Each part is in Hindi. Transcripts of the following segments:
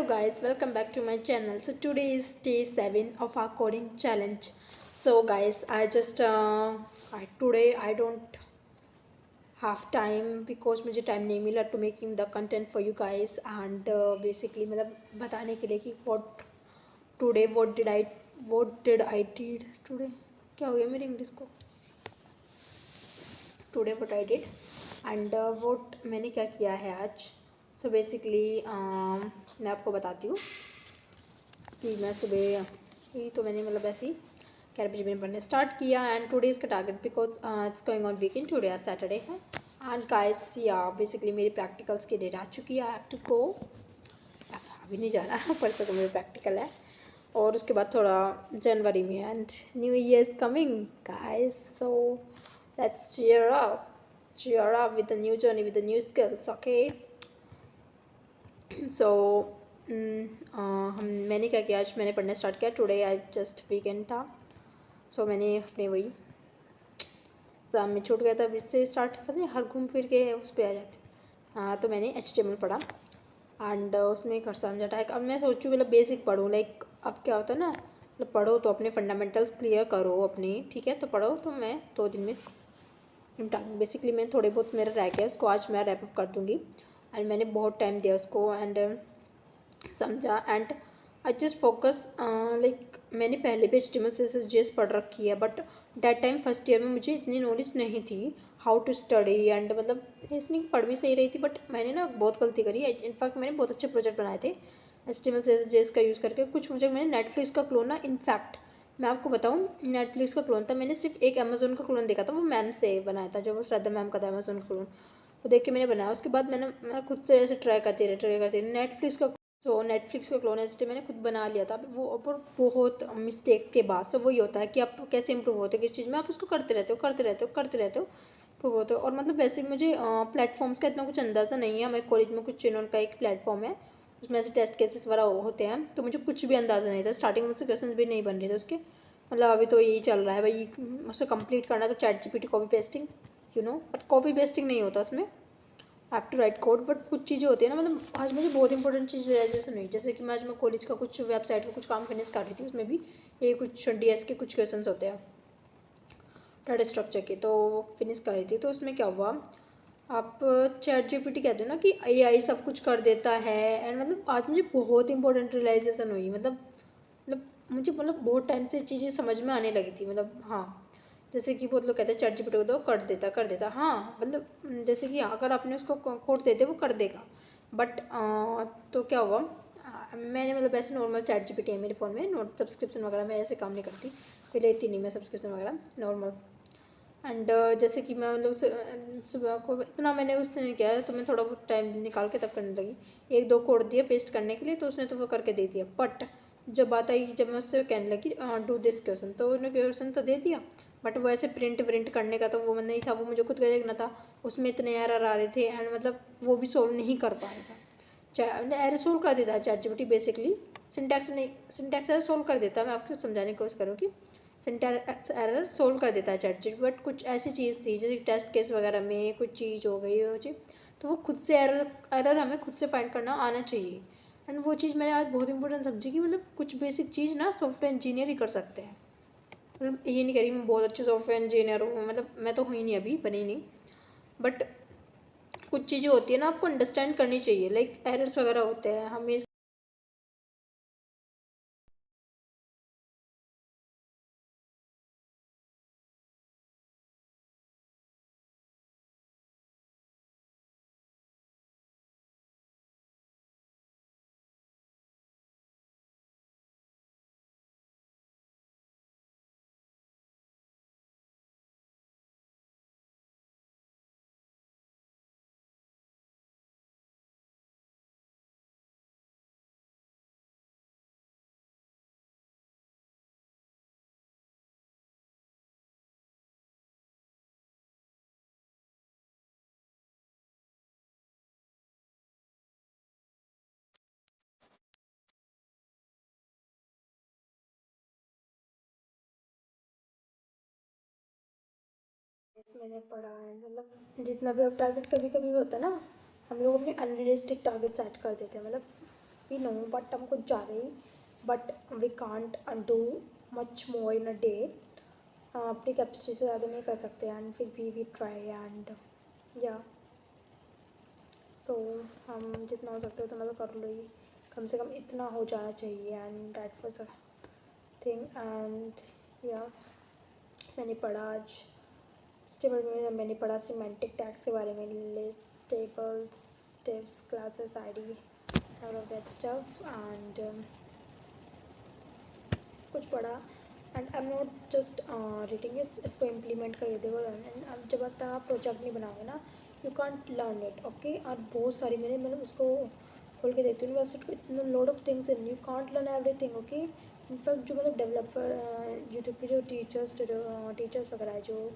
guys, welcome back to my channel. So today is day 7 of our coding challenge. So guys, today I don't have time because मुझे time नहीं मिला to making the content for you guys and basically मतलब बताने के लिए कि what did I did today, क्या हो गया मेरी इंग्लिश को, today what I did and what मैंने क्या किया है आज. सो बेसिकली मैं आपको बताती हूँ कि मैं सुबह ही तो मैंने मतलब ऐसे ही 11 बजे मैंने पढ़ने स्टार्ट किया एंड टुडे इसका target because it's going on weekend, today आज सैटरडे है एंड गाइस या बेसिकली मेरी प्रैक्टिकल्स की डेट आ चुकी है. आई हैव टू गो, अभी नहीं जाना है, परसों को मेरी प्रैक्टिकल है और उसके बाद थोड़ा जनवरी में and new year is coming guys. So let's cheer up with the new journey, with the new skills. Okay. So मैंने क्या किया, आज मैंने पढ़ना स्टार्ट किया. टुडे आई जस्ट वीकेंड था. सो मैंने अपने वही एग्ज़ाम में छूट गया था, इससे स्टार्ट पता नहीं हर घूम फिर के उस पर आ जाते. हाँ, तो मैंने HTML पढ़ा एंड उसमें एक समझा था. अब मैं सोचूँ मतलब बेसिक पढ़ूँ, लाइक अब क्या होता है ना, मतलब पढ़ो तो अपने फंडामेंटल्स क्लियर करो अपनी, ठीक है. तो पढ़ो तो मैं 2 दिन में बेसिकली मैं थोड़े बहुत मेरा रह गया उसको आज मैं रैप अप कर दूँगी एंड मैंने बहुत टाइम दिया उसको एंड समझा and I just focus like मैंने पहले भी HTML CSS पढ़ रखी है but that time first year में मुझे इतनी नॉलेज नहीं थी हाउ टू स्टडी एंड मतलब लिसनिंग पढ़ भी सही रही थी बट मैंने ना बहुत गलती करी. इनफैक्ट मैंने बहुत अच्छे प्रोजेक्ट बनाए थे HTML CSS का यूज़ करके. कुछ प्रोजेक्ट मैंने नेटफ्लिक्स का क्लोन ना, इनफैक्ट मैं आपको बताऊँ नेटफ्लिक्स का क्लोन था, मैंने सिर्फ एक अमेजोन का क्लोन देखा था, वो मैम से बनाया था, जो वो श्रद्धा मैम का था अमेजोन का क्लोन, वो देख के मैंने बनाया. उसके बाद मैं खुद से ऐसे ट्राई करती रही नेटफ्लिक्स का. सो नेटफ्लिक्स का क्लोन एच मैंने खुद बना लिया था वो, और बहुत मिस्टेक्स के बाद. सो वही होता है कि आप कैसे इंप्रूव होते हो किस चीज़ में, आप उसको करते रहते हो इंप्रूव होते हो. और मतलब वैसे मुझे प्लेटफॉर्म्स का इतना कुछ अंदाज़ा नहीं है. हमारे कॉलेज में कुछ चिन्हों का एक प्लेटफॉर्म है, उसमें ऐसे टेस्ट केसेस वगैरह होते हैं, तो मुझे कुछ भी अंदाज़ा नहीं था. स्टार्टिंग में मुझसे क्वेश्चन भी नहीं बन रहे थे उसके, मतलब अभी तो यही चल रहा है भाई, उससे कंप्लीट करना तो ChatGPT कॉपी पेस्टिंग बट कॉपी पेस्टिंग नहीं होता उसमें, हैव टू राइट कोड. बट कुछ चीज़ें होती है ना, मतलब आज मुझे बहुत इंपॉर्टेंट चीज़ रियलाइजेशन हुई. जैसे कि मैं कॉलेज का कुछ वेबसाइट पर कुछ काम फिनिश कर रही थी, उसमें भी ये कुछ DS के कुछ क्वेश्चन होते हैं डाटा स्ट्रक्चर के, तो वो फिनिश कर रही थी. तो उसमें क्या हुआ, आप ChatGPT कहते हो ना कि AI सब कुछ कर देता है एंड मतलब आज मुझे बहुत इंपॉर्टेंट रियलाइजेशन हुई. मतलब मुझे मतलब बहुत टाइम से चीज़ें समझ में आने लगी थी. मतलब हाँ, जैसे कि बहुत लोग कहते हैं ChatGPT को दो कर देता. हाँ मतलब जैसे कि अगर आपने उसको कोड दे दे वो कर देगा. बट तो क्या हुआ, मैंने मतलब ऐसे नॉर्मल ChatGPT है मेरे फ़ोन में, नोट सब्सक्रिप्शन वगैरह मैं ऐसे काम नहीं करती, फिर लेती नहीं मैं सब्सक्रिप्शन वगैरह, नॉर्मल. एंड जैसे कि मैं मतलब सुबह को इतना मैंने उससे नहीं किया, तो मैं थोड़ा बहुत टाइम निकाल के तब करने लगी. 1-2 कोड दिए पेस्ट करने के लिए, तो उसने तो वो करके दे दिया. बट जब बात आई, जब मैं उससे कहने लगी डू दिस क्वेश्चन, तो उन्होंने क्वेश्चन तो दे दिया बट वो ऐसे प्रिंट करने का तो वो नहीं था, वो मुझे खुद का देखना था. उसमें इतने एरर आ रहे थे एंड मतलब वो भी सोल्व नहीं कर पा रहा था. एरर सोल्व कर देता है ChatGPT basically, syntax error solve कर देता है. मैं आपको समझाने की कोशिश करूँ कि सिंटैक्स एरर सोल्व कर देता है ChatGPT, बट कुछ ऐसी चीज़ थी जैसे टेस्ट केस वगैरह में कुछ चीज़ हो गई हो जी, तो वो खुद से एरर हमें खुद से फाइंड करना आना चाहिए. एंड वो चीज़ मैंने आज बहुत इंपॉर्टेंट समझी कि मतलब कुछ बेसिक चीज़ ना सॉफ्टवेयर इंजीनियर ही कर सकते हैं. मतलब ये नहीं कह रही मैं बहुत अच्छे सॉफ्टवेयर इंजीनियर हूँ, मतलब मैं तो हुई नहीं, अभी बनी नहीं, बट कुछ चीज़ें होती है ना आपको अंडरस्टैंड करनी चाहिए, लाइक एरर्स वगैरह होते हैं हमें. मैंने पढ़ा है मतलब जितना भी टारगेट कभी कभी होता है ना, हम लोग अपने अनरियलिस्टिक टारगेट सेट कर देते हैं. मतलब वी नो बट हम कुछ ज़्यादा ही, but we can't do much more in a day, अपनी कैपेसिटी से ज़्यादा नहीं कर सकते, एंड फिर भी वी ट्राई एंड या सो हम जितना हो सकता है उतना तो कर लो ही, कम से कम इतना हो जाना चाहिए, and that was a thing. And या मैंने पढ़ा आज स्टेबल में, मैंने पढ़ा सिमेंटिक टैग्स के बारे में, list, tables, steps, classes, ID, all of that stuff, and कुछ पढ़ा, and I am not just reading it's, इसको इम्प्लीमेंट करके देखो। एंड अब जब तक आप प्रोजेक्ट नहीं बनाओगे ना, you can't learn it, okay. और बहुत सारी मैंने उसको खोल के देखती हूँ वेबसाइट को, इतना load of things in, you can't learn everything, okay. In fact जो मतलब डेवलपर यूट्यूब पे जो टीचर्स वगैरह है, जो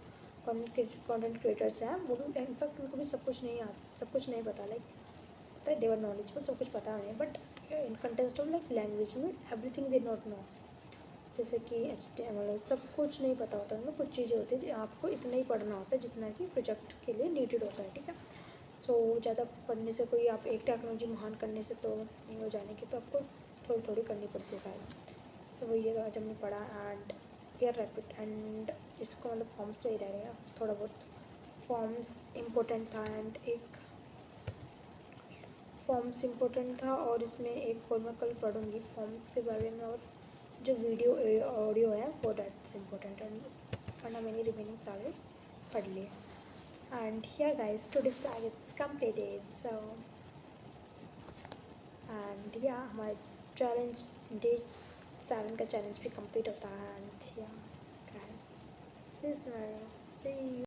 कंटेंट क्रिएटर्स हैं, वो भी इनफैक्ट उनको भी सब कुछ नहीं पता, लाइक पता है देवर नॉलेज, सब कुछ पता नहीं, but in context of like language में एवरीथिंग दे नॉट नो, जैसे कि HTML सब कुछ नहीं पता होता है ना, कुछ चीज़ें होती है आपको इतना ही पढ़ना होता है जितना कि प्रोजेक्ट के लिए नीडेड होता है, ठीक है। सो ज़्यादा पढ़ने से कोई आप एक टेक्नोलॉजी महान करने से तो नहीं हो जाने की, तो आपको थोड़ी थोड़ी करनी पड़ती है सारी। सो वही है आज हमने पढ़ा, एंड केयर रैपिड, एंड इसको मतलब फॉर्म्स नहीं रह गया, थोड़ा बहुत फॉर्म्स इम्पोर्टेंट था, एंड एक फॉर्म्स इम्पोर्टेंट था, और इसमें एक और मैं कल पढ़ूँगी फॉर्म्स के बारे में, और जो वीडियो ऑडियो है वो डेट्स इम्पोर्टेंट, एंड वरना मैंने रिमेनिंग सारे पढ़ लिए। And here guys today's target is completed, so and या हमारा चैलेंज डे 7 का चैलेंज भी कंप्लीट होता है, एंड या गाइस सी यू।